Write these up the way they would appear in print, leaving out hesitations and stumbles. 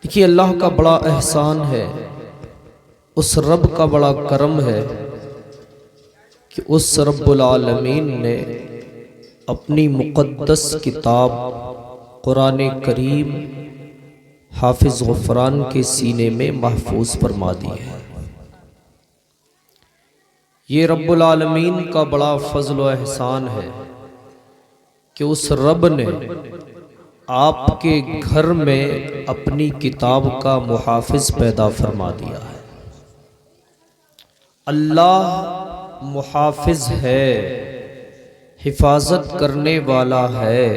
دیکھیے اللہ کا بڑا احسان ہے، اس رب کا بڑا کرم ہے کہ اس رب العالمین نے اپنی مقدس کتاب قرآن کریم حافظ غفران کے سینے میں محفوظ فرما دی ہے۔ یہ رب العالمین کا بڑا فضل و احسان ہے کہ اس رب نے آپ کے گھر میں اپنی کتاب کا محافظ پیدا فرما دیا ہے۔ اللہ محافظ ہے، حفاظت کرنے والا ہے،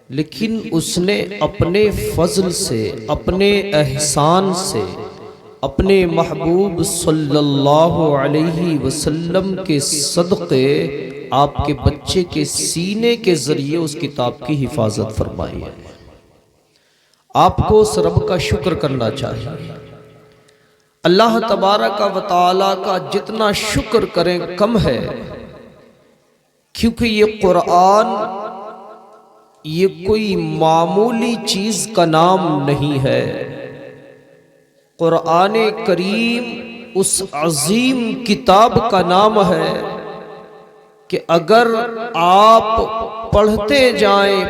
لیکن اس نے اپنے فضل سے، اپنے احسان سے، اپنے محبوب صلی اللہ علیہ وسلم کے صدقے آپ کے بچے کے سینے کے ذریعے اس کتاب کی حفاظت فرمائی ہے۔ آپ کو اس رب کا شکر کرنا چاہیے۔ اللہ تبارک و تعالی کا جتنا شکر کریں کم ہے، کیونکہ یہ قرآن یہ کوئی معمولی چیز کا نام نہیں ہے۔ قرآن کریم اس عظیم کتاب کا نام ہے کہ اگر آپ پڑھتے جائیں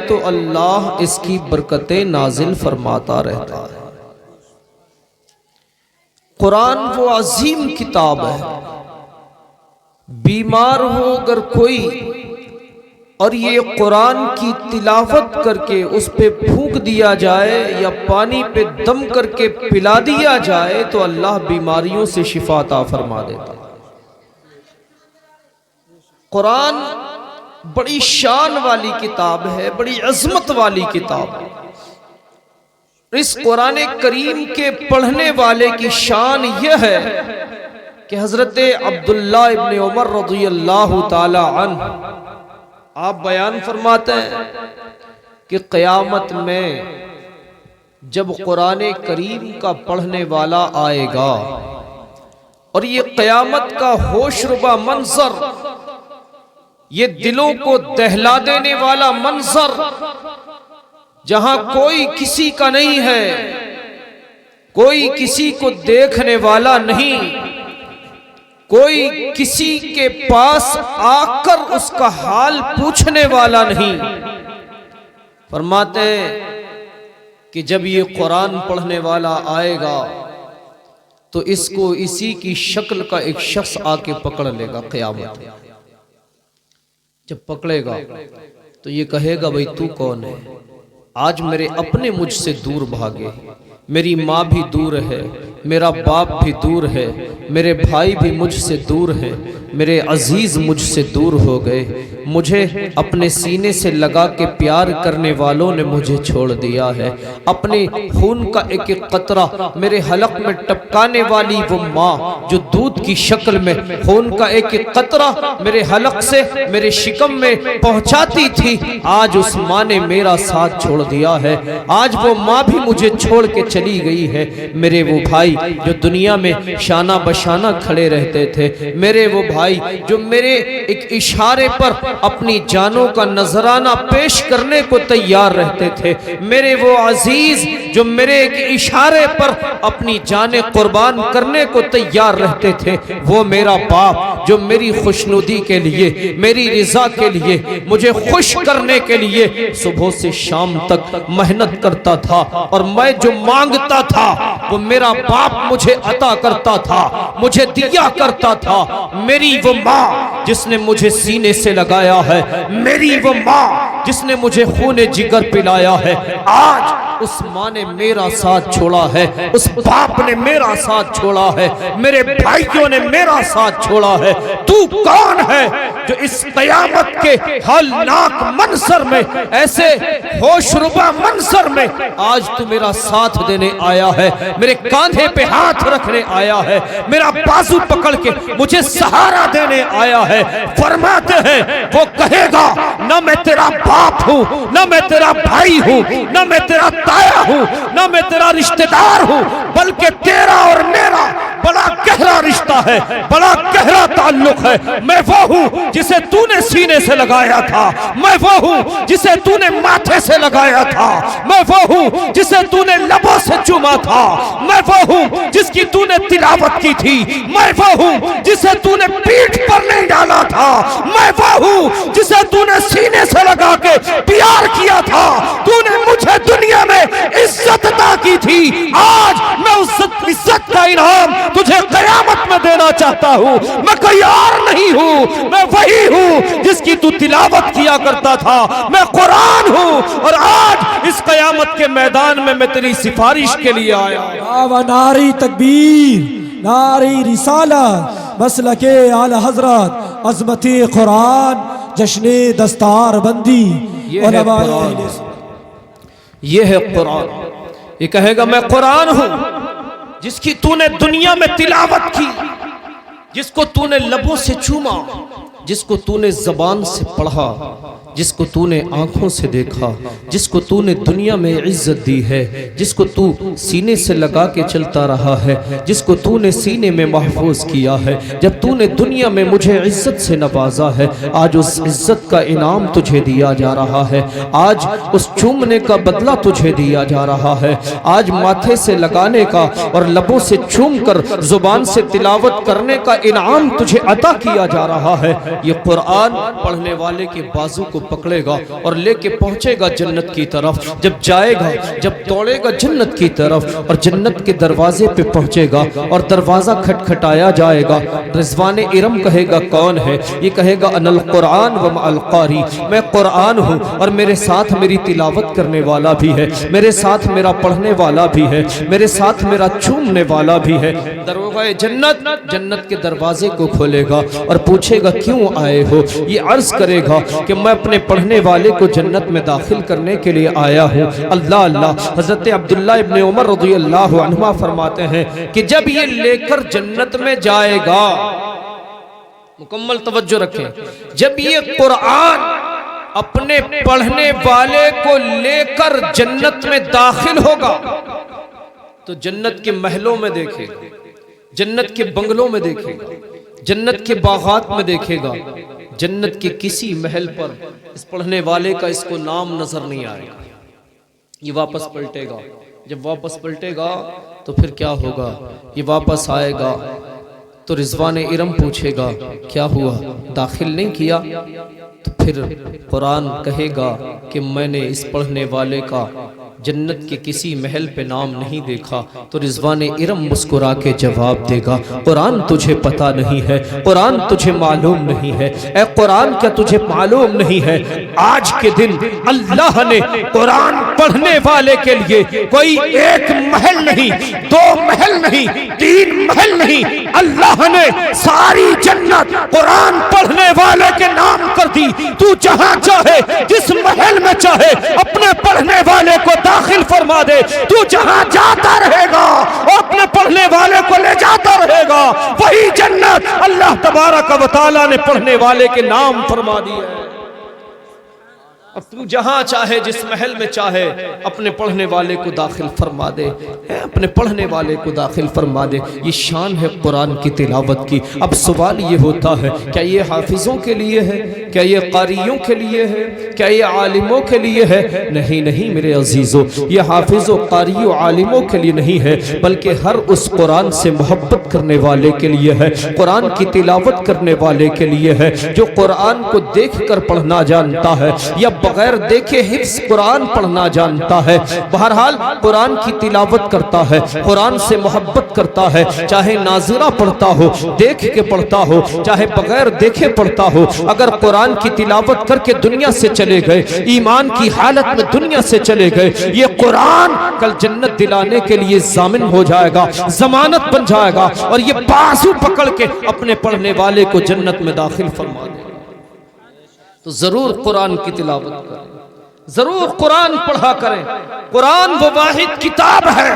تو اللہ اس کی برکتیں نازل فرماتا رہتا ہے۔ قرآن وہ عظیم کتاب ہے، بیمار ہو اگر کوئی اور یہ قرآن کی تلاوت کر کے اس پہ پھونک دیا جائے یا پانی پہ دم کر کے پلا دیا جائے تو اللہ بیماریوں سے شفا عطا فرما دیتا ہے۔ قرآن بڑی شان والی کتاب ہے، بڑی عظمت والی کتاب ہے۔ اس قرآن کریم کے پڑھنے والے کی شان یہ ہے کہ حضرت عبداللہ ابن عمر رضی اللہ تعالی عنہ آپ بیان فرماتے ہیں کہ قیامت میں جب قرآن کریم کا پڑھنے والا آئے گا اور یہ قیامت کا ہوش ربا منظر، یہ دلوں کو دہلا دینے والا منظر، جہاں کوئی کسی کا نہیں ہے، کوئی کسی کو دیکھنے والا نہیں، کوئی کسی کے پاس آ کر اس کا حال پوچھنے والا نہیں، فرماتے ہیں کہ جب یہ قرآن پڑھنے والا آئے گا تو اس کو اسی کی شکل کا ایک شخص آ کے پکڑ لے گا قیامت میں۔ جب پکڑے گا تو یہ کہے گا بھئی تو کون ہے؟ آج میرے اپنے مجھ سے دور بھاگے، میری ماں بھی دور ہے، میرا باپ بھی دور ہے، میرے بھائی بھی مجھ سے دور ہیں، میرے عزیز مجھ سے دور ہو گئے، مجھے اپنے سینے سے لگا کے پیار کرنے والوں نے مجھے چھوڑ دیا ہے، اپنے خون کا ایک ایک قطرہ میرے حلق میں ٹپکانے والی وہ ماں جو دودھ کی شکل میں خون کا ایک ایک قطرہ میرے حلق سے میرے شکم میں پہنچاتی تھی، آج اس ماں نے میرا ساتھ چھوڑ دیا ہے، آج وہ ماں بھی مجھے چھوڑ کے چلی گئی ہے، میرے وہ بھائی جو دنیا میں شانہ بشانہ کھڑے رہتے تھے، میرے وہ بھائی جو میرے ایک اشارے پر اپنی جانوں کا نذرانہ پیش کرنے کو تیار رہتے تھے، میرے وہ عزیز جو میرے ایک اشارے پر اپنی جانیں قربان کرنے کو تیار رہتے تھے، وہ میرا باپ جو میری خوشنودی کے لیے، میری رضا کے لیے، مجھے خوش کرنے کے لیے صبح سے شام تک محنت کرتا تھا، اور میں جو مانگتا تھا وہ میرا باپ مجھے عطا کرتا تھا، مجھے دیا کرتا تھا، میری وہ ماں جس نے مجھے سینے سے لگایا ہے، میری وہ ماں جس نے مجھے خون جگر پلایا ہے، آج اس ماں نے میرا ساتھ چھوڑا ہے، اس باپ نے میرا ساتھ چھوڑا ہے، میرے بھائیوں نے میرا ساتھ چھوڑا ہے، تو کون ہے جو اس قیامت کے ہولناک منظر میں، ایسے ہوش ربا منظر میں آج تو میرا ساتھ دینے آیا ہے، میرے کاندھے پہ ہاتھ رکھنے آیا ہے، میرا بازو پکڑ کے مجھے سہارا دینے آیا ہے؟ فرماتے ہیں وہ کہے گا نہ میں تیرا باپ ہوں، نہ میں تیرا بھائی ہوں، نہ میں تیرا تایا ہوں نہ میں تیرا رشتہ دار ہوں، بلکہ تیرا اور میرا بڑا گہرا رشتہ ہے، بڑا گہرا تعلق ہے۔ میں وہ ہوں جسے تو نے سینے سے لگایا تھا، میں وہ ہوں جسے تو نے ماتھے سے لگایا تھا، میں وہ ہوں جسے تو نے لبوں سے چوما تھا، میں وہ ہوں جس کی تو نے تلاوت کی تھی، میں وہ ہوں جسے تو نے پیٹھ پر نہیں ڈالا تھا، میں وہ ہوں جسے تو نے سینے سے لگا کے پیار کیا تھا۔ تو نے مجھے دنیا میں عزت عطا کی تھی، آج میں اس عزت کا انعام تجھے قیامت میں دینا چاہتا ہوں۔ میں کوئی اور نہیں ہوں، میں وہی ہوں جس کی تو تلاوت کیا کرتا تھا، میں قرآن ہوں، اور آج اس قیامت کے میدان میں میں تیری سفارش کے لیے آیا ہوں۔ ناری تکبیر، ناری رسالت، مسلک اعلی حضرت، عظمت قرآن، جشن دستار بندی، علماء یہ ہے قرآن۔ یہ کہے گا میں قرآن ہوں جس کی تو نے دنیا میں تلاوت کی، جس کو تو نے لبوں سے چوما، جس کو تو نے زبان سے پڑھا، جس کو تو نے آنکھوں سے دیکھا، جس کو تو نے دنیا میں عزت دی ہے، جس کو تو سینے سے لگا کے چلتا رہا ہے، جس کو تو نے سینے میں محفوظ کیا ہے۔ جب تو نے دنیا میں مجھے عزت سے نوازا ہے، آج اس عزت کا انعام تجھے دیا جا رہا ہے، آج اس چومنے کا بدلہ تجھے دیا جا رہا ہے، آج ماتھے سے لگانے کا اور لبوں سے چوم کر زبان سے تلاوت کرنے کا انعام تجھے عطا کیا جا رہا ہے۔ یہ قرآن پڑھنے والے کے بازو کو پکڑے گا اور لے کے پہنچے گا جنت کی طرف۔ جب جائے گا، جب دوڑے گا جنت کی طرف اور جنت کے دروازے پہ پہنچے گا اور دروازہ کھٹکھٹایا جائے گا، رضوان ارم کہے گا کون ہے؟ یہ کہے گا انا القرآن ومع القاری، میں قرآن ہوں اور میرے ساتھ میری تلاوت کرنے والا بھی ہے، میرے ساتھ میرا پڑھنے والا بھی ہے، میرے ساتھ میرا چومنے والا بھی ہے۔ دروازہ جنت جنت کے دروازے کو کھولے گا اور پوچھے گا کیوں آئے ہو؟ یہ عرض کرے گا کہ میں اپنے پڑھنے والے کو جنت میں داخل کرنے کے لیے آیا ہوں۔ اللہ اللہ، حضرت عبداللہ ابن عمر رضی اللہ عنہما فرماتے ہیں کہ جب یہ لے کر جنت میں جائے گا، مکمل توجہ رکھیں، جب یہ قرآن اپنے پڑھنے والے کو لے کر جنت میں داخل ہوگا تو جنت کے محلوں میں دیکھے گا، جنت کے بنگلوں میں دیکھے گا، جنت کے باغات میں دیکھے گا، جنت کے کسی محل پر اس پڑھنے والے کا اس کو نام نظر نہیں آئے گا۔ یہ واپس پلٹے گا، جب واپس پلٹے گا تو پھر کیا ہوگا؟ یہ واپس آئے گا تو رضوان ارم پوچھے گا کیا ہوا، داخل نہیں کیا؟ تو پھر قرآن کہے گا کہ میں نے اس پڑھنے والے کا جنت کے کسی محل پہ نام نہیں دیکھا۔ تو رضوان ارم مسکرا کے جواب دے گا قرآن تجھے پتا نہیں ہے، قرآن تجھے معلوم نہیں ہے، اے قرآن کیا تجھے معلوم نہیں ہے آج کے دن اللہ نے قرآن پڑھنے والے کے لیے کوئی ایک محل نہیں، دو محل نہیں، تین محل نہیں، اللہ نے ساری جنت قرآن پڑھنے والے کے نام کر دی۔ تو جہاں چاہے، جس محل میں چاہے، اپنے پڑھنے والے کو داخل فرما دے، تو جہاں جاتا رہے گا اور اپنے پڑھنے والے کو لے جاتا رہے گا، وہی جنت اللہ تبارک و تعالی نے پڑھنے والے کے نام فرما دی ہے۔ اب تو جہاں چاہے، جس محل میں چاہے، اپنے پڑھنے والے کو داخل فرما دے، اپنے پڑھنے والے کو داخل فرما دے۔ یہ شان ہے قرآن کی تلاوت کی۔ اب سوال یہ ہوتا ہے کیا یہ حافظوں کے لیے ہے؟ کیا یہ قاریوں کے لیے ہے؟ کیا یہ عالموں کے لیے ہے؟ نہیں نہیں میرے عزیزو، یہ حافظ و قاری و عالموں کے لیے نہیں ہے، بلکہ ہر اس قرآن سے محبت کرنے والے کے لیے ہے، قرآن کی تلاوت کرنے والے کے لیے ہے، جو قرآن کو دیکھ کر پڑھنا جانتا ہے یا بغیر دیکھے حفظ قرآن پڑھنا جانتا ہے، بہرحال قرآن کی تلاوت کرتا ہے، قرآن سے محبت کرتا ہے، چاہے ناظرہ پڑھتا ہو، دیکھ کے پڑھتا ہو، چاہے بغیر دیکھے پڑھتا ہو۔ اگر قرآن کی تلاوت کر کے دنیا سے چلے گئے، ایمان کی حالت میں دنیا سے چلے گئے، یہ قرآن کل جنت دلانے کے لیے ضامن ہو جائے گا، ضمانت بن جائے گا، اور یہ بازو پکڑ کے اپنے پڑھنے والے کو جنت میں داخل فرما دے۔ تو ضرور قرآن کی تلاوت کریں، ضرور قرآن پڑھا کریں۔ قرآن وہ واحد کتاب ہے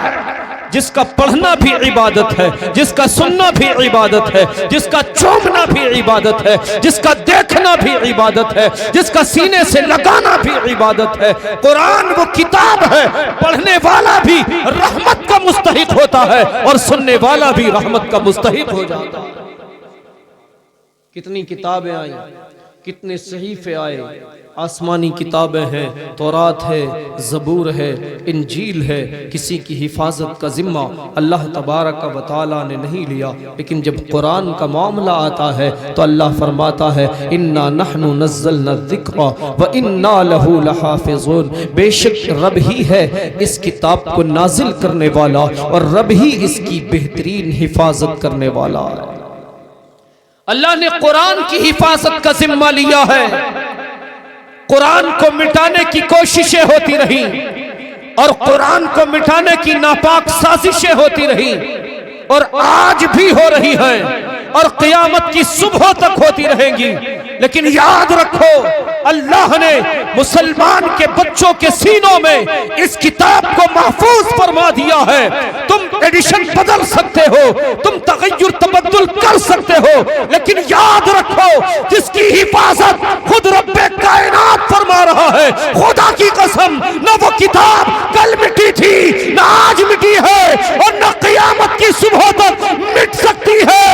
جس کا پڑھنا بھی عبادت ہے، جس کا سننا بھی عبادت ہے، جس کا چومنا بھی عبادت ہے، جس کا دیکھنا بھی عبادت ہے، جس کا سینے سے لگانا بھی عبادت ہے۔ قرآن وہ کتاب ہے، پڑھنے والا بھی رحمت کا مستحق ہوتا ہے اور سننے والا بھی رحمت کا مستحق ہو جاتا ہے۔ کتنی کتابیں آئیں، کتنے صحیفے آئے، آسمانی کتابیں ہیں، تورات ہے، زبور ہے، انجیل ہے، کسی کی حفاظت کا ذمہ اللہ تبارک و تعالیٰ نے نہیں لیا، لیکن جب قرآن کا معاملہ آتا ہے تو اللہ فرماتا ہے اِنَّا نَحْنُ نَزَّلْنَا الذِّكْرَ وَإِنَّا لَهُ لَحَافِظُونَ، بے شک رب ہی ہے اس کتاب کو نازل کرنے والا اور رب ہی اس کی بہترین حفاظت کرنے والا ہے۔ اللہ نے قرآن کی حفاظت کا ذمہ لیا ہے۔ قرآن کو مٹانے کی کوششیں ہوتی رہی اور قرآن کو مٹانے کی ناپاک سازشیں ہوتی رہی اور آج بھی ہو رہی ہیں اور قیامت کی صبح تک ہوتی رہیں گی، لیکن یاد رکھو اللہ نے مسلمان کے بچوں کے سینوں میں اس کتاب کو محفوظ فرما دیا ہے۔ تم ایڈیشن بدل سکتے ہو، تم تغیر تبدل کر سکتے ہو، لیکن یاد رکھو جس کی حفاظت خود رب کائنات فرما رہا ہے، خدا کی قسم نہ وہ کتاب کل مٹی تھی نہ آج مٹی ہے اور نہ قیامت کی صبح تک مٹ سکتی ہے۔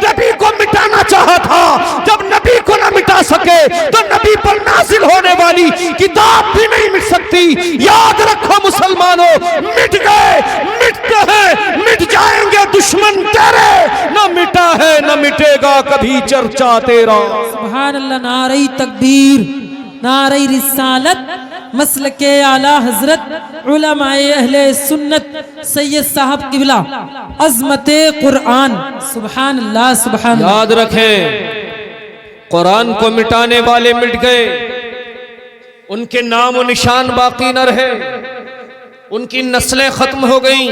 نبی کو مٹانا چاہا تھا، جب نبی کو نہ مٹا سکے تو نبی پر نازل ہونے والی کتاب بھی نہیں مٹ سکتی۔ یاد رکھو مسلمانوں، مٹ گئے، مٹتے ہیں، مٹ جائیں گے دشمن تیرے، نہ مٹا ہے نہ مٹے گا کبھی چرچا تیرا۔ سبحان اللہ، نعرہ تکبیر، نعرہ رسالت، مسلک اعلیٰ حضرت علماء اہل سنت سید صاحب قبلہ، عظمت قرآن، سبحان اللہ سبحان اللہ۔ یاد رکھیں قرآن کو مٹانے والے مٹ گئے، ان کے نام و نشان باقی نہ رہے، ان کی نسلیں ختم ہو گئیں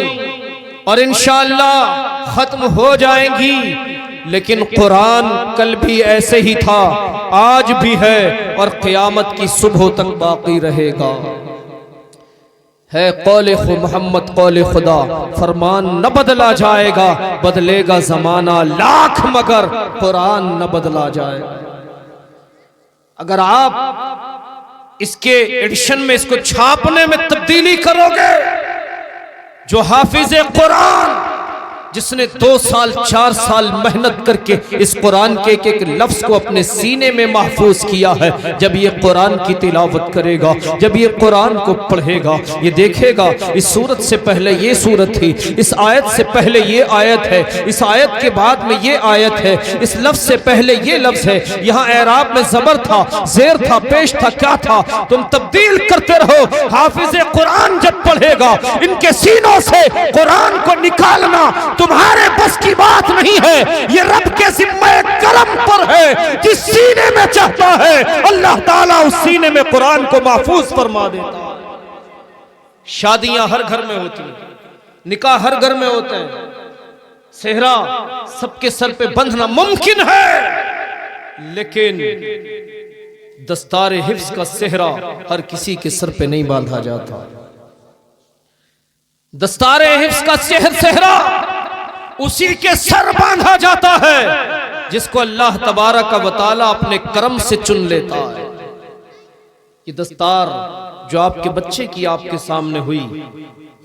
اور انشاءاللہ ختم ہو جائیں گی، لیکن قرآن کل بھی ایسے ہی تھا، آج بھی ہے اور قیامت کی صبح تک باقی رہے گا۔ ہے قول محمد قول خدا، فرمان نہ بدلا جائے گا، بدلے گا زمانہ لاکھ مگر قرآن نہ بدلا جائے گا۔ اگر آپ اس کے ایڈیشن میں اس کو چھاپنے میں تبدیلی کرو گے، جو حافظ قرآن جس نے 2 سال 4 سال محنت کر کے اس قرآن کے ایک لفظ کو اپنے سینے میں محفوظ کیا ہے، جب یہ قرآن کی تلاوت کرے گا، جب یہ قرآن کو پڑھے گا، یہ دیکھے گا اس سورت سے پہلے یہ سورت تھی، اس آیت سے پہلے یہ آیت ہے، اس آیت کے بعد میں یہ آیت ہے، اس لفظ سے پہلے یہ لفظ ہے، یہاں اعراب میں زبر تھا، زیر تھا، پیش تھا، کیا تھا، تم تبدیل کرتے رہو۔ حافظ قرآن جب پڑھے گا، ان کے سینوں سے قرآن کو نکالنا تمہارے بس کی بات نہیں ہے، یہ رب کے ذمہ کرم پر ہے، جس سینے میں چاہتا ہے اللہ تعالیٰ اس سینے میں قرآن کو محفوظ فرما دیتا ہے۔ شادیاں ہر گھر میں ہوتی ہیں، نکاح ہر گھر میں ہوتے ہیں، صحرا سب کے سر پہ بندھنا ممکن ہے، لیکن دستار حفظ کا صحرا ہر کسی کے سر پہ نہیں باندھا جاتا۔ دستار حفظ کا صحرا اسی کے سر باندھا جاتا ہے جس کو اللہ تبارک و تعالیٰ اپنے کرم سے چن لیتا ہے۔ یہ دستار جو آپ کے بچے کی آپ کے سامنے ہوئی،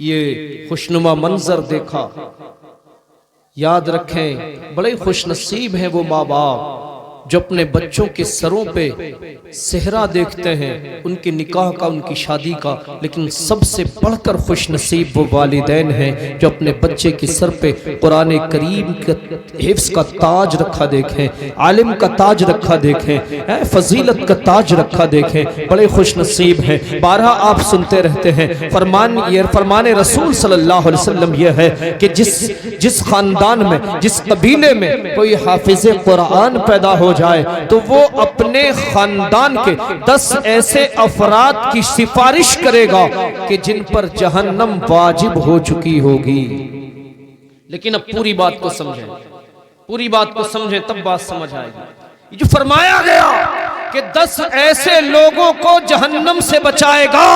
یہ خوشنما منظر دیکھا، یاد رکھیں بڑے خوش نصیب ہیں وہ ماں باپ جو اپنے بچوں کے سروں پہ صحرا دیکھتے ہیں، ان کے نکاح کا، ان کی شادی کا، لیکن سب سے بڑھ کر خوش نصیب وہ والدین ہیں جو اپنے بچے کے سر پہ قرآن کریم کے حفظ کا تاج رکھا دیکھیں، عالم کا تاج رکھا دیکھیں، فضیلت کا تاج رکھا دیکھیں، بڑے خوش نصیب ہیں۔ بارہا آپ سنتے رہتے ہیں، فرمان رسول صلی اللہ علیہ وسلم یہ ہے کہ جس خاندان میں، جس قبیلے میں کوئی حافظ قرآن پیدا ہو جائے تو وہ اپنے خاندان کے 10 ایسے افراد کی سفارش کرے گا کہ جن پر جہنم واجب ہو چکی ہوگی۔ لیکن اب پوری بات کو سمجھیں، پوری بات کو سمجھیں تب بات سمجھ آئے گی۔ یہ جو فرمایا گیا کہ 10 ایسے لوگوں کو جہنم سے بچائے گا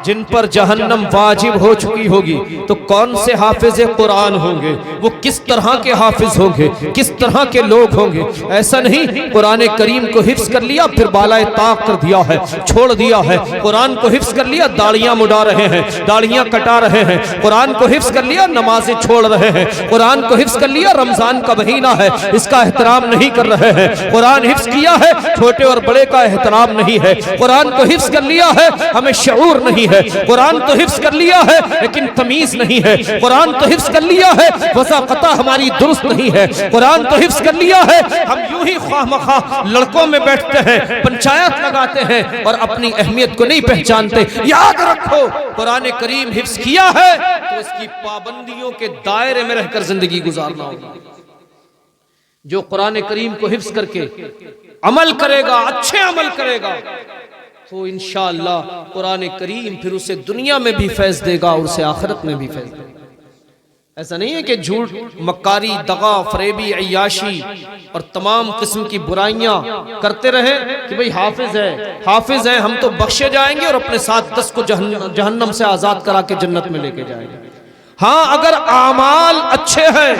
جن پر جہنم واجب ہو چکی ہوگی تو کون سے حافظ قرآن ہوں گے؟ وہ کس طرح کے حافظ ہوں گے؟ کس طرح کے لوگ ہوں گے؟ ایسا نہیں قرآن کریم کو حفظ کر لیا پھر بالائے طاق کر دیا ہے، چھوڑ دیا ہے۔ قرآن کو حفظ کر لیا داڑیاں مڈا رہے ہیں، داڑیاں کٹا رہے ہیں۔ قرآن کو حفظ کر لیا نمازیں چھوڑ رہے ہیں۔ قرآن کو حفظ کر لیا رمضان کا مہینہ ہے اس کا احترام نہیں کر رہے ہیں۔ قرآن حفظ کیا ہے چھوٹے اور بڑے کا احترام نہیں ہے۔ قرآن کو حفظ کر لیا ہے ہمیں شعور نہیں ہے۔ قرآن تو حفظ کر لیا ہے لیکن تمیز نہیں ہے۔ قرآن تو حفظ کر لیا ہے وضاقتہ ہماری درست نہیں ہے۔ قرآن تو حفظ کر لیا ہے ہم یوں ہی خواہ مخواہ لڑکوں میں بیٹھتے ہیں، پنچایت لگاتے ہیں اور اپنی اہمیت کو نہیں پہچانتے۔ یاد رکھو قرآن کریم حفظ کیا ہے تو اس کی پابندیوں کے دائرے میں رہ کر زندگی گزارنا ہوگا۔ جو قرآن کریم کو حفظ کر کے عمل کرے گا، اچھے عمل کرے گا تو انشاءاللہ قرآن کریم پھر اسے دنیا میں بھی فیض دے گا اور اسے آخرت میں بھی فیض دے گا۔ ایسا نہیں ہے کہ جھوٹ، مکاری، دغا، فریبی، عیاشی اور تمام قسم کی برائیاں کرتے رہے کہ بھئی حافظ ہے، حافظ ہے، ہم تو بخشے جائیں گے اور اپنے ساتھ 10 کو جہنم سے آزاد کرا کے جنت میں لے کے جائیں گے۔ ہاں اگر اعمال اچھے ہیں،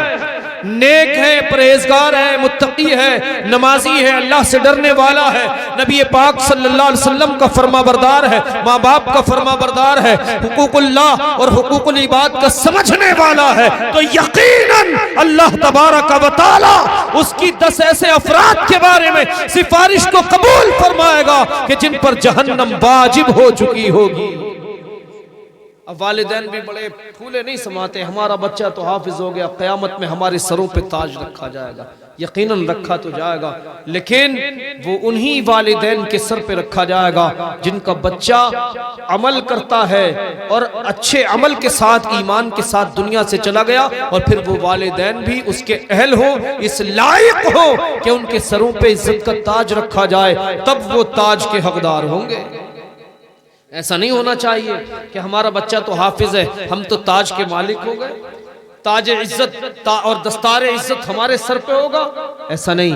نیک ہے، پرہیزگار ہے، متقی ہے، نمازی ہے، اللہ سے ڈرنے والا ہے، نبی پاک صلی اللہ علیہ وسلم کا فرما بردار ہے، ماں باپ کا فرما بردار ہے، حقوق اللہ اور حقوق العباد کا سمجھنے والا ہے، تو یقیناً اللہ تبارک و تعالی اس کی 10 ایسے افراد کے بارے میں سفارش کو قبول فرمائے گا کہ جن پر جہنم واجب ہو چکی ہوگی۔ اب والدین بھی بڑے پھولے نہیں سماتے، ہمارا بچہ تو حافظ ہو گیا، قیامت میں ہمارے سروں پہ تاج رکھا جائے گا۔ یقیناً رکھا تو جائے گا لیکن وہ انہی والدین کے سر پہ رکھا جائے گا جن کا بچہ عمل کرتا ہے اور اچھے عمل کے ساتھ، ایمان کے ساتھ دنیا سے چلا گیا، اور پھر وہ والدین بھی اس کے اہل ہوں، اس لائق ہوں کہ ان کے سروں پہ عزت کا تاج رکھا جائے، تب وہ تاج کے حقدار ہوں گے۔ ایسا نہیں ہونا چاہیے کہ ہمارا بچہ تو حافظ ہے ہم تو تاج کے مالک ہو گئے، تاج عزت اور دستار عزت ہمارے سر پہ ہوگا۔ ایسا نہیں،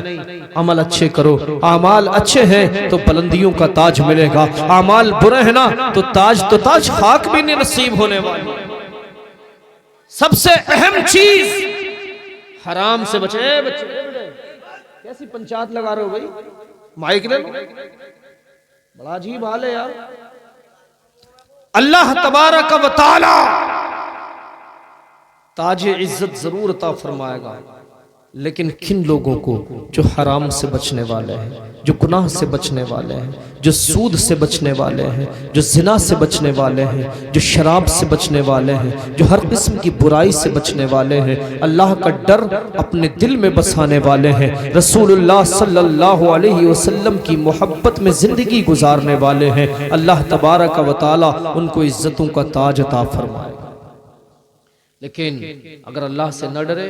عمل اچھے کرو، اعمال اچھے ہیں تو بلندیوں کا تاج ملے گا، اعمال برے ہیں نا تو تاج خاک بھی نہیں نصیب ہونے والی۔ سب سے اہم چیز حرام سے بچے۔ کیسی پنچایت لگا رہے ہو بھائی؟ مائک لے لو، بڑا عجیب حال ہے یار۔ اللہ تبارک و تعالی تاج عزت ضرور عطا فرمائے گا، لیکن کن لوگوں کو؟ جو حرام سے بچنے والے ہیں، جو گناہ سے بچنے والے ہیں، جو سود سے بچنے والے ہیں، جو زنا سے بچنے والے ہیں، جو شراب سے بچنے والے ہیں، جو ہر قسم کی برائی سے بچنے والے ہیں، اللہ کا ڈر اپنے دل میں بسانے والے ہیں، رسول اللہ صلی اللہ علیہ وسلم کی محبت میں زندگی گزارنے والے ہیں، اللہ تبارک و تعالی ان کو عزتوں کا تاج عطا فرمائے گا۔ لیکن اگر اللہ سے نہ ڈرے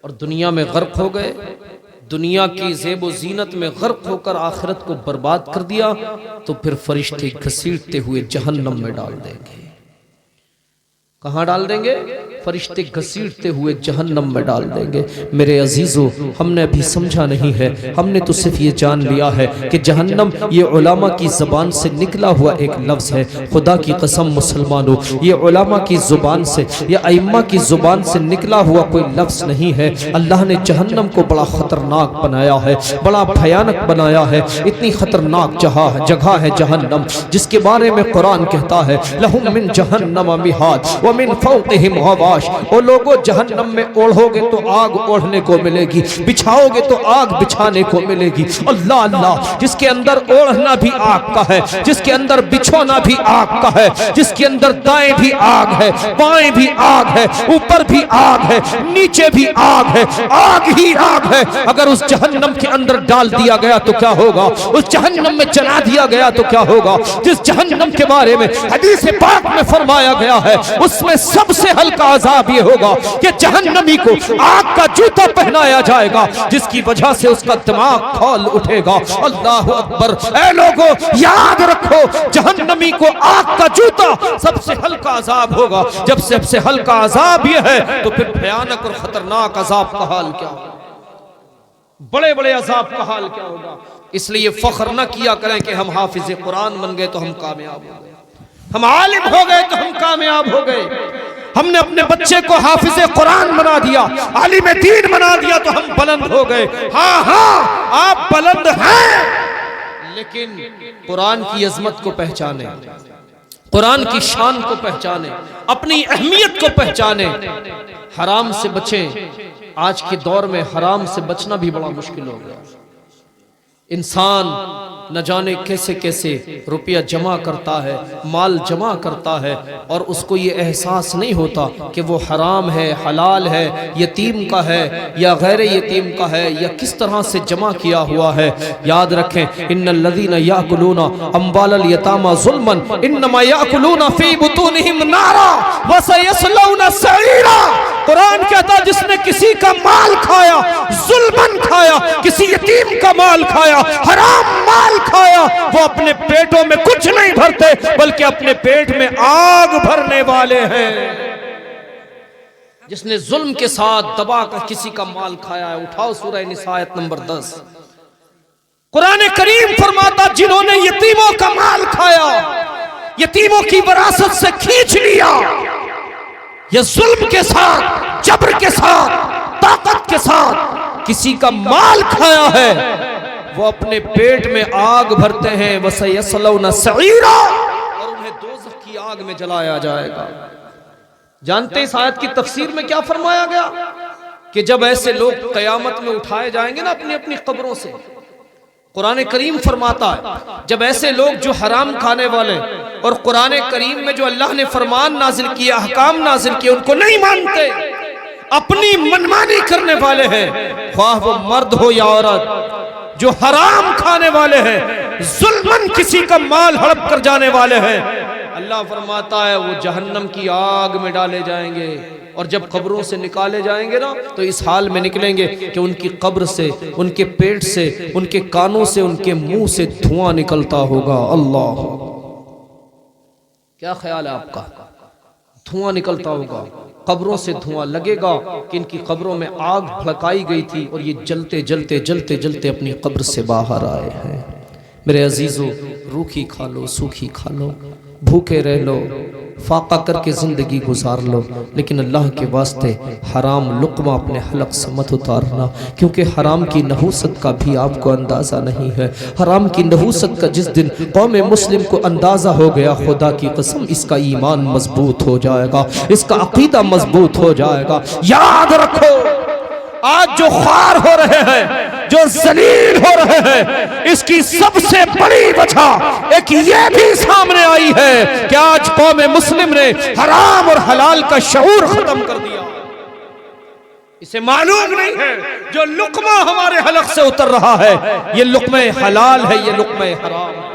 اور دنیا میں غرق ہو گئے، دنیا کی زیب و زینت میں غرق ہو کر آخرت کو برباد کر دیا، تو پھر فرشتے گھسیٹتے ہوئے جہنم میں ڈال دیں گے۔ کہاں ڈال دیں گے؟ فرشتے گھسیٹتے ہوئے جہنم میں ڈال دیں گے۔ میرے عزیزو، ہم نے ابھی سمجھا نہیں ہے، ہم نے تو صرف یہ جان لیا ہے کہ جہنم یہ علماء کی زبان سے نکلا ہوا ایک لفظ ہے۔ خدا کی قسم مسلمانوں، یہ علماء کی زبان سے یا ائمہ کی زبان سے نکلا ہوا کوئی لفظ نہیں ہے۔ اللہ نے جہنم کو بڑا خطرناک بنایا ہے، بڑا بھیانک بنایا ہے۔ اتنی خطرناک جگہ ہے جہنم، جس کے بارے میں قرآن کہتا ہے لہم من جہنم مہاد ومن فوقہم غواش۔ او لوگو، جہنم میں اوڑھو گے تو آگ اوڑھنے کو ملے گی، بچھاؤ گے تو آگ بچھانے کو ملے گی۔ اللہ اللہ، جس کے اندر اوڑھنا بھی آگ کا ہے، جس کے اندر بچھونا بھی آگ کا ہے، جس کے اندر دائیں بھی آگ ہے، بائیں بھی آگ ہے، اوپر بھی آگ ہے، نیچے بھی آگ ہے، آگ ہی آگ ہے۔ اگر اس جہنم کے اندر ڈال دیا گیا تو کیا ہوگا؟ اس جہنم میں جلا دیا گیا تو کیا ہوگا؟ جس جہنم کے بارے میں حدیث پاک میں فرمایا گیا ہے، اس میں سب سے ہلکا عذاب یہ ہوگا کہ جہنمی کو آگ کا جوتا پہنایا جائے گا، جس کی وجہ سے اس کا دماغ کھول اٹھے گا۔ اللہ اکبر! اے لوگو، یاد رکھو، جہنمی کو آگ کا جوتا سب سے ہلکا عذاب ہوگا۔ جب سب سے ہلکا عذاب یہ ہے تو پھر بھیانک اور خطرناک عذاب کا حال کیا ہوگا؟ بڑے بڑے عذاب کا حال کیا ہوگا؟ اس لیے فخر نہ کیا کریں کہ ہم حافظ قرآن بن گئے تو ہم کامیاب ہو گئے۔ ہم عالم ہو گئے تو ہم کامیاب ہو گئے، ہم نے اپنے بچے کو حافظ قرآن بنا دیا، عالم دین بنا دیا تو ہم بلند ہو گئے۔ ہاں ہاں آپ بلند ہیں، لیکن قرآن کی عظمت کو پہچانیں، قرآن کی شان کو پہچانیں، اپنی اہمیت کو پہچانیں، حرام سے بچیں۔ آج کے دور میں حرام سے بچنا بھی بڑا مشکل ہو گیا۔ انسان نہ جانے کیسے کیسے روپیہ جمع کرتا ہے، مال جمع کرتا ہے، اور اس کو یہ احساس نہیں ہوتا کہ وہ حرام ہے، حلال ہے، یتیم کا ہے یا غیر یتیم کا ہے، یا کس طرح سے جمع کیا ہوا ہے۔ یاد رکھیں، ان الذین یاکلون اموال الیتامی ظلما انما یاکلون فی بطونہم نارا وسیصلون سعیرا۔ قرآن کہتا جس نے کسی کا مال کھایا، ظلمن کھایا، کسی یتیم کا مال کھایا، حرام مال کھایا، وہ اپنے پیٹوں میں کچھ نہیں بھرتے بلکہ اپنے پیٹ میں آگ بھرنے والے ہیں۔ جس نے ظلم کے ساتھ دبا کر کسی کا مال کھایا ہے، اٹھاؤ سورہ نساء آیت نمبر 10۔ قرآن کریم فرماتا جنہوں نے یتیموں کا مال کھایا، یتیموں کی وراثت سے کھینچ لیا، یا ظلم کے ساتھ، جبر کے ساتھ، طاقت کے ساتھ کسی کا مال کھایا ہے، وہ اپنے پیٹ میں آگ بھرتے ہیں، وَسَيَصْلَوْنَ سَعِيرًا، اور انہیں دوزخ کی آگ میں جلایا جائے گا۔ جانتے ہیں اس آیت کی تفسیر میں کیا فرمایا گیا؟ کہ جب ایسے لوگ قیامت میں اٹھائے جائیں گے نا اپنی اپنی قبروں سے، قرآن کریم فرماتا ہے جب ایسے لوگ جو حرام کھانے والے اور قرآن کریم میں جو اللہ نے فرمان نازل کیا، احکام نازل کیا، ان کو نہیں مانتے، اپنی منمانی کرنے والے ہیں، خواہ وہ مرد ہو یا عورت، جو حرام کھانے والے ہیں، ظلمن کسی کا مال ہڑپ کر جانے والے ہیں، اللہ فرماتا ہے وہ جہنم کی آگ میں ڈالے جائیں گے، اور جب قبروں سے نکالے جائیں گے نا تو اس حال میں نکلیں گے کہ ان کی قبر سے، ان کے پیٹ سے، ان کے کانوں سے، ان کے منہ سے دھواں نکلتا ہوگا۔ اللہ، کیا خیال ہے آپ کا؟ دھواں نکلتا ہوگا، قبروں سے دھواں لگے گا کہ ان کی قبروں میں آگ بھڑکائی گئی تھی اور یہ جلتے جلتے جلتے جلتے اپنی قبر سے باہر آئے ہیں۔ میرے عزیزو، روکھی کھا لو، سوکھی کھا لو، بھوکے رہ لو، فاقہ کر کے زندگی گزار لو، لیکن اللہ کے واسطے حرام لقمہ اپنے حلق سے مت اتارنا، کیونکہ حرام کی نحوست کا بھی آپ کو اندازہ نہیں ہے۔ حرام کی نحوست کا جس دن قوم مسلم کو اندازہ ہو گیا، خدا کی قسم اس کا ایمان مضبوط ہو جائے گا، اس کا عقیدہ مضبوط ہو جائے گا۔ یاد رکھو، آج جو خوار ہو رہے ہیں، جو ذلیل ہو رہے ہیں، اس کی سب سے بڑی وجہ ایک یہ بھی سامنے آئی ہے کہ آج قوم مسلم نے حرام اور حلال کا شعور ختم کر دیا۔ اسے معلوم نہیں ہے جو لقمہ ہمارے حلق سے اتر رہا ہے، یہ لقمہ حلال ہے، یہ لقمہ حرام ہے۔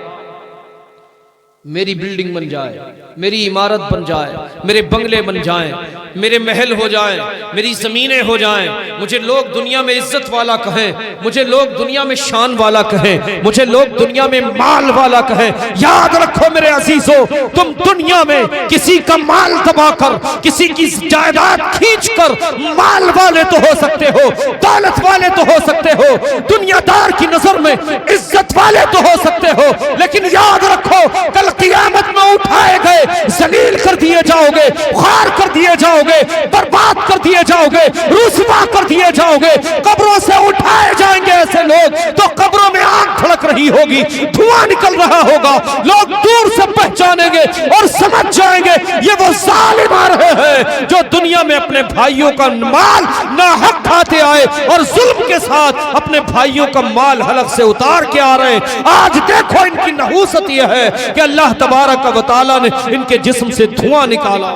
میری بلڈنگ بن جائے، میری عمارت بن جائے، میرے بنگلے بن جائیں، میرے محل ہو جائیں، میری زمینیں ہو جائیں، مجھے لوگ دنیا میں عزت والا کہیں، مجھے لوگ دنیا میں شان والا کہیں، مجھے لوگ دنیا میں مال والا کہیں، یاد رکھو میرے عزیزو، تم دنیا میں کسی کا مال دبا کر، کسی کی جائیداد کھینچ کر مال والے تو ہو سکتے ہو، دولت والے تو ہو سکتے ہو، دنیا دار کی نظر میں عزت والے تو ہو سکتے ہو، لیکن یاد رکھو کل قیامت میں اٹھائے گئے ذلیل کر دیے جاؤ گے، خوار کر دیے جاؤ گے، برباد کر دیے جاؤ گے، رسوا کر دیے جاؤ گے۔ قبروں سے اٹھائے جائیں گے ایسے لوگ تو قبروں میں آگ بھڑک رہی ہوگی، دھواں نکل رہا ہوگا، لوگ دور سے پہچانیں گے اور سمجھ جائیں گے یہ وہ ظالم آ رہے ہیں جو دنیا میں اپنے بھائیوں کا مال ناحق کھاتے آئے اور ظلم کے ساتھ اپنے بھائیوں کا مال حلق سے اتار کے آ رہے ہیں۔ آج دیکھو ان کی نحوست یہ ہے کہ اللہ تبارک و تعالیٰ نے ان کے جسم سے دھواں نکالا۔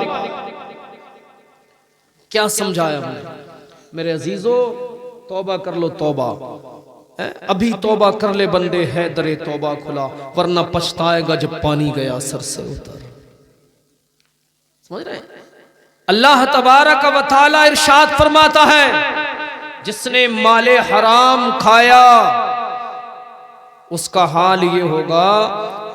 کیا سمجھایا ہم نے؟ میرے عزیزو، توبہ کر لو، توبہ ابھی توبہ کر لے بندے، ہے در توبہ کھلا، ورنہ پچھتائے گا جب پانی گیا سر سے اتر۔ سمجھ رہے ہیں؟ اللہ تبارک و تعالیٰ ارشاد فرماتا ہے جس نے مال حرام کھایا اس کا حال یہ ہوگا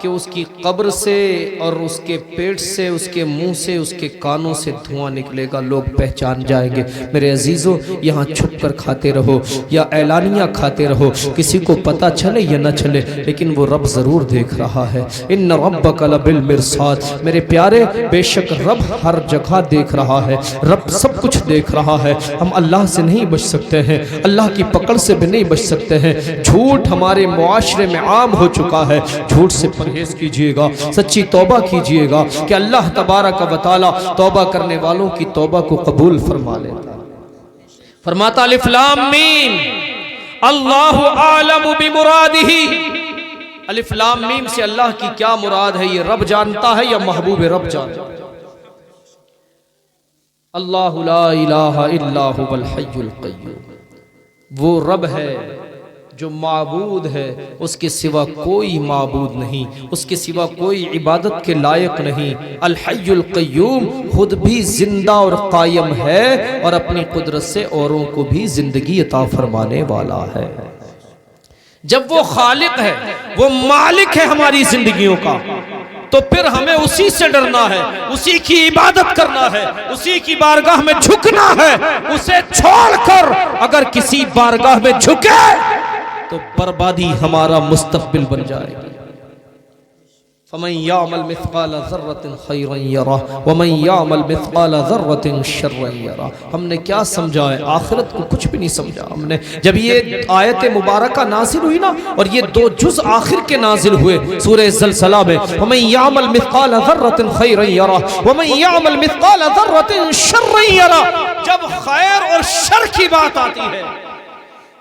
کہ اس کی قبر سے اور اس کے پیٹ سے، اس کے منہ سے، اس کے کانوں سے دھواں نکلے گا، لوگ پہچان جائیں گے۔ میرے عزیزو، یہاں چھپ کر کھاتے رہو یا اعلانیہ کھاتے رہو، کسی کو پتہ چلے یا نہ چلے، لیکن وہ رب ضرور دیکھ رہا ہے۔ ان ربک لبالمرصاد، میرے پیارے، بے شک رب ہر جگہ دیکھ رہا ہے، رب سب کچھ دیکھ رہا ہے۔ ہم اللہ سے نہیں بچ سکتے ہیں، اللہ کی پکڑ سے بھی نہیں بچ سکتے ہیں۔ جھوٹ ہمارے معاشرے میں عام ہو چکا ہے، جھوٹ سے پرہیز کیجئے گا، سچی توبہ کیجئے گا کہ اللہ تبارک و تعالی توبہ کرنے والوں کی توبہ کو قبول فرما لیتا ہے۔ فرماتا الف لام میم اللہ اعلم بمرادہ، الف لام میم سے اللہ کی کیا مراد ہے یہ رب جانتا ہے یا محبوب رب جانتا ہے؟ اللہ لا الہ الا هو الحی القیوم، وہ رب ہے جو معبود ہے، اس کے سوا کوئی معبود نہیں، اس کے سوا کوئی عبادت کے لائق نہیں۔ الحی القیوم، خود بھی زندہ اور قائم ہے اور اپنی قدرت سے اوروں کو بھی زندگی عطا فرمانے والا ہے۔ جب وہ خالق ہے، وہ مالک ہے ہماری زندگیوں کا، تو پھر ہمیں اسی سے ڈرنا ہے، اسی کی عبادت کرنا ہے، اسی کی بارگاہ میں جھکنا ہے۔ اسے چھوڑ کر اگر کسی بارگاہ میں جھکے تو بربادی ہمارا مستقبل بن جائے گی۔ فمن يعمل مثقال ذرة خيرا يره ومن يعمل مثقال ذرة شرا يره۔ ہم نے کیا سمجھا ہے؟ آخرت کو کچھ بھی نہیں سمجھا ہم نے۔ جب یہ آیت مبارکہ نازل ہوئی نا، اور یہ 2 جز آخر کے نازل ہوئے سورہ زلزلہ میں، ومن يعمل مثقال ذرة خيرا يره ومن يعمل مثقال ذرة شرا يره، جب خیر اور شر کی بات آتی ہے،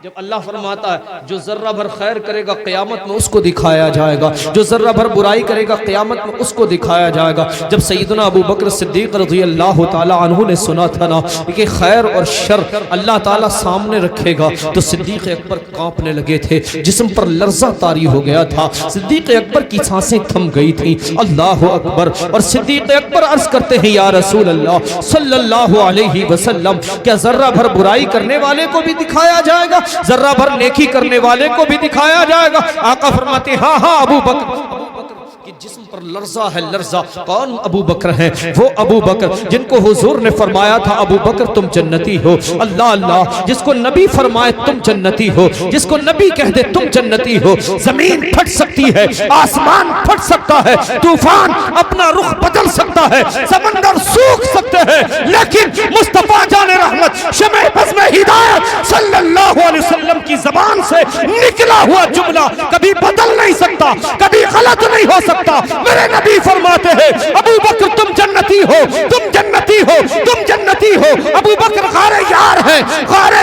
جب اللہ فرماتا ہے جو ذرہ بھر خیر کرے گا قیامت میں اس کو دکھایا جائے گا، جو ذرہ بھر برائی کرے گا قیامت میں اس کو دکھایا جائے گا۔ جب سیدنا ابو بکر صدیق رضی اللہ تعالی عنہ نے سنا تھا نا کہ خیر اور شر اللہ تعالیٰ سامنے رکھے گا، تو صدیق اکبر کانپنے لگے تھے، جسم پر لرزہ طاری ہو گیا تھا، صدیق اکبر کی سانسیں تھم گئی تھیں۔ اللہ اکبر! اور صدیق اکبر عرض کرتے ہیں یا رسول اللہ صلی اللہ علیہ وسلم، کیا ذرہ بھر برائی کرنے والے کو بھی دکھایا جائے گا، ذرہ بھر نیکی کرنے والے کو بھی دکھایا جائے گا؟ آقا فرماتے ہیں ہاں ابو بکر کہ جسم پر لرزہ ہے، لرزہ۔ کون ابو بکر ہیں؟ وہ ابو بکر جن کو حضور نے فرمایا تھا ابو بکر تم جنتی ہو۔ اللہ اللہ! جس کو نبی فرمائے تم جنتی ہو، جس کو نبی کہہ دے تم جنتی ہو۔ زمین پھٹ سکتی ہے، آسمان پھٹ سکتا ہے، طوفان اپنا رخ بدل سکتا ہے، سمندر سوکھ سکتے ہیں، لیکن مصطفیٰ جان رحمت شمع بزم ہدایت صلی اللہ علیہ وسلم کی زبان سے نکلا ہوا جملہ کبھی بدل نہیں سکتا، کبھی غلط نہیں ہو سکتا۔ میرے نبی فرماتے ہیں ابو بکر تم جنتی ہو، تم جنتی ہو، تم جنتی ہو۔ ابو بکر غار یار ہیں، غار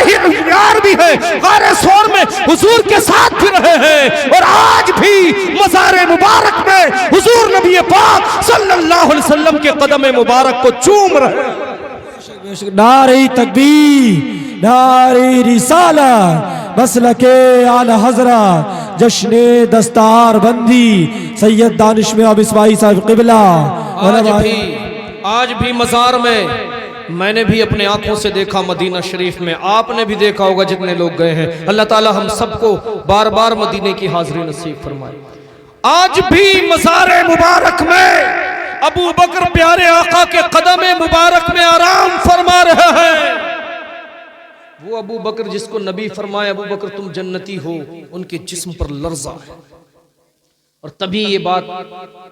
یار بھی ہیں، غار سور میں حضور کے ساتھ بھی رہے ہیں، اور آج بھی مزار مبارک میں حضور نبی پاک صلی اللہ علیہ وسلم کے قدم مبارک کو چوم رہے ہیں۔ نعرہ تکبیر، نعرہ رسالت، مسلک اعلی حضرت، جشن دستار بندی سید دانش میں اب اسماعیل صاحب قبلہ۔ آج بھی مزار میں میں نے بھی اپنے آنکھوں سے دیکھا، مدینہ شریف میں آپ نے بھی دیکھا ہوگا جتنے لوگ گئے ہیں۔ اللہ تعالی ہم سب کو بار بار مدینے کی حاضری نصیب فرمائے۔ آج بھی مزار مبارک میں ابو بکر پیارے آقا کے قدم مبارک میں آرام فرما رہے ہیں۔ وہ ابو بکر جس کو نبی فرمائے ابو بکر تم جنتی ہو، ان کے جسم پر لرزہ ہے۔ اور تبھی یہ بات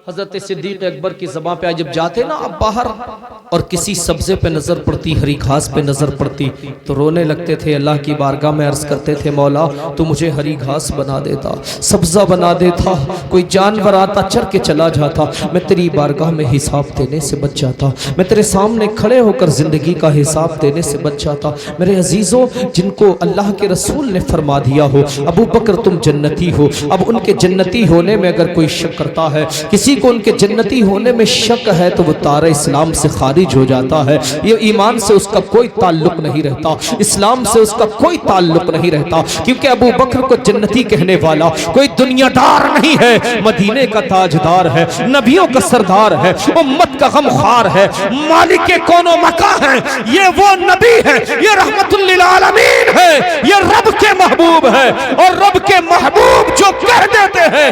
حضرت صدیق اکبر کی زبان پہ آئی، جب جاتے نا اب باہر اور کسی سبزے پہ نظر پڑتی، ہری گھاس پہ نظر پڑتی، تو رونے لگتے تھے، اللہ کی بارگاہ میں عرض کرتے تھے مولا تو مجھے ہری گھاس بنا دیتا، سبزہ بنا دیتا، کوئی جانور آتا چر کے چلا جاتا، میں تیری بارگاہ میں حساب دینے سے بچ جاتا، میں تیرے سامنے کھڑے ہو کر زندگی کا حساب دینے سے بچ جاتا۔ میرے عزیزوں، جن کو اللہ کے رسول نے فرما دیا ہو ابو بکر تم جنتی ہو، اب ان کے جنتی ہونے میں اگر کوئی شک کرتا ہے، کسی کو ان کے جنتی ہونے میں شک ہے، تو وہ تارہ اسلام سے خارج ہو جاتا ہے۔ یہ ایمان سے اس کا کوئی تعلق نہیں رہتا، اسلام سے اس کا کوئی تعلق نہیں رہتا، کیونکہ ابو بکر کو جنتی کہنے والا کوئی دنیا دار نہیں ہے، مدینے کا تاجدار ہے، نبیوں کا سردار ہے، امت کا غمخوار ہے، مالک کون و مکان ہے، یہ وہ نبی ہے، یہ رحمت للعالمین ہے، یہ رب کے محبوب ہے، اور رب کے محبوب جو کہہ دیتے ہیں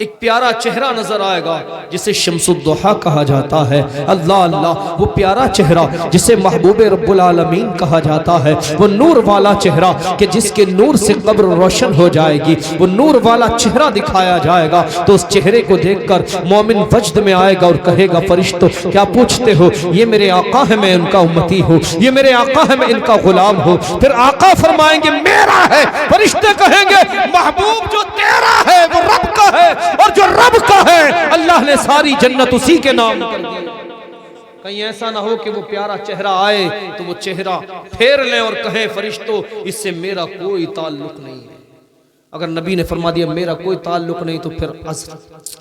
ایک پیارا چہرہ نظر آئے گا جسے شمس الضحیٰ کہا جاتا ہے. اللہ اللہ، وہ پیارا چہرہ جسے محبوب رب العالمین کہا جاتا ہے، وہ نور والا چہرہ کہ جس کے نور سے قبر روشن ہو جائے گی، وہ نور والا چہرہ دکھایا جائے گا. تو اس چہرے کو دیکھ کر مومن وجد میں آئے گا اور کہے گا فرشتوں کیا پوچھتے ہو؟ یہ میرے آقا ہے، میں ان کا امتی ہوں. یہ میرے آقا ہے، میں ان کا غلام ہوں. پھر آقا فرمائیں گے میرا ہے. فرشتے کہیں گے محبوب جو تیرا ہے وہ رب کا ہے، اور جو رب کا ہے اللہ نے ساری جنت اسی کے نام کر دی. کہیں ایسا نہ ہو کہ وہ پیارا چہرہ آئے تو وہ چہرہ پھیر لیں اور کہیں فرشتوں اس سے میرا کوئی تعلق نہیں ہے. اگر نبی نے فرما دیا میرا کوئی تعلق نہیں تو پھر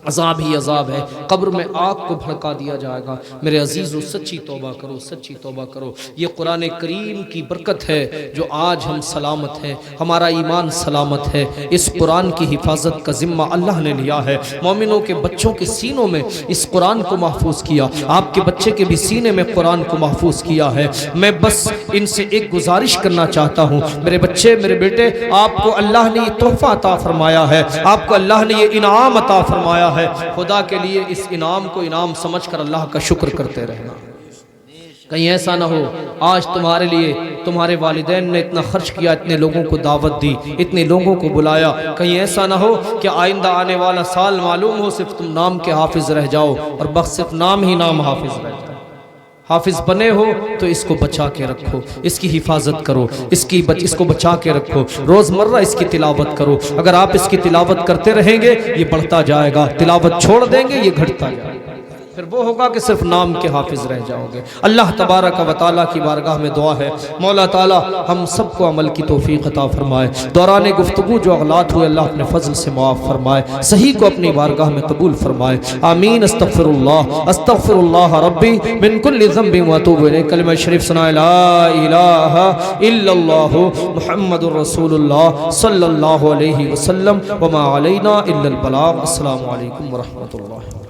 عذاب ہی عذاب ہے. قبر میں آگ کو بھڑکا دیا جائے گا. میرے عزیزو سچی توبہ کرو، سچی توبہ کرو. یہ قرآن کریم کی برکت ہے جو آج ہم سلامت ہیں، ہمارا ایمان سلامت ہے. اس قرآن کی حفاظت کا ذمہ اللہ نے لیا ہے. مومنوں کے بچوں کے سینوں میں اس قرآن کو محفوظ کیا، آپ کے بچے کے بھی سینے میں قرآن کو محفوظ کیا ہے. میں بس ان سے ایک گزارش کرنا چاہتا ہوں، میرے بچے، میرے بیٹے، آپ کو اللہ نے یہ تحفہ عطا فرمایا ہے، آپ کو اللہ نے یہ انعام عطا فرمایا ہے. خدا کے لیے اس انعام کو انعام سمجھ کر اللہ کا شکر کرتے رہنا. کہیں ایسا نہ ہو آج تمہارے لیے تمہارے والدین نے اتنا خرچ کیا، اتنے لوگوں کو دعوت دی، اتنے لوگوں کو بلایا، کہیں ایسا نہ ہو کہ آئندہ آنے والا سال معلوم ہو صرف تم نام کے حافظ رہ جاؤ اور بس صرف نام ہی نام حافظ رہ جاؤ. حافظ بنے ہو تو اس کو بچا کے رکھو، اس کی حفاظت کرو، اس کو بچا کے رکھو. روزمرہ اس کی تلاوت کرو. اگر آپ اس کی تلاوت کرتے رہیں گے یہ بڑھتا جائے گا، تلاوت چھوڑ دیں گے یہ گھٹتا جائے گا، پھر وہ ہوگا کہ صرف نام کے حافظ رہ جاؤ گے. اللہ تبارک و تعالیٰ کی بارگاہ میں دعا ہے مولا تعالیٰ ہم سب کو عمل کی توفیق عطا فرمائے. دوران گفتگو جو اغلاط ہوئے اللہ اپنے فضل سے معاف فرمائے، صحیح کو اپنی بارگاہ میں قبول فرمائے. آمین. استغفر اللہ ربی من کل ذنب واتوب الیہ. کلمہ شریف سنائے لا الہ الا اللہ محمد رسول اللہ صلی اللہ علیہ وسلم وما علینا الا البلاغ. السلام علیکم ورحمۃ اللہ.